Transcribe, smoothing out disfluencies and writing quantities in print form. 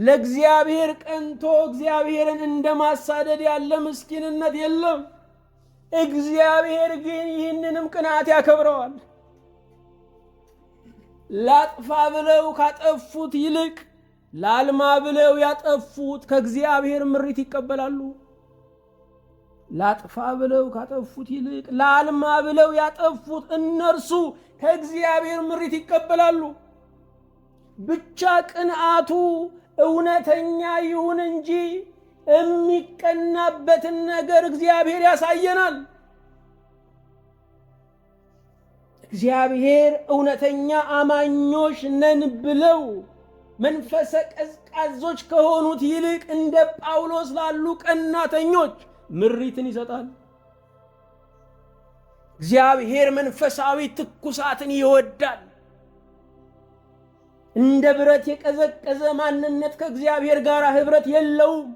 ለእግዚአብሔር ቀንቶ እግዚአብሔርን እንደማሳደድ ያለ ምስኪንነት የለም። እግዚአብሔር ግን ይህንንም ቅንዓት ያከብረዋል። ላጥፋ ብለው ካጠፉት ይልቅ ላልማ ብለው ያጠፉት ከእግዚአብሔር ምሪት ይቀበላሉ። ላጥፋ ብለው ካጠፉት ይልቅ ላልማ ብለው ያጠፉት እነርሱ ከእግዚአብሔር ምሪት ይቀበላሉ። ብቻ ቅንዓቱ እውነተኛ ይሁን እንጂ የሚቀናበትን ነገር እግዚአብሔር ያሳየናል። እግዚአብሔር እውነተኛ አማኞች ነን ብለው መንፈሰ ቀዝቃዞች ከሆኑት ይልቅ እንደ ጳውሎስ ላሉ ቀናተኞች ምሪትን ይሰጣል። እግዚአብሔር መንፈሳዊ ትኩሳትን ይወዳል። እንደ ብረት የቀዘቀዘ ማንነት ከእግዚአብሔር ጋር ህብረት የለውም።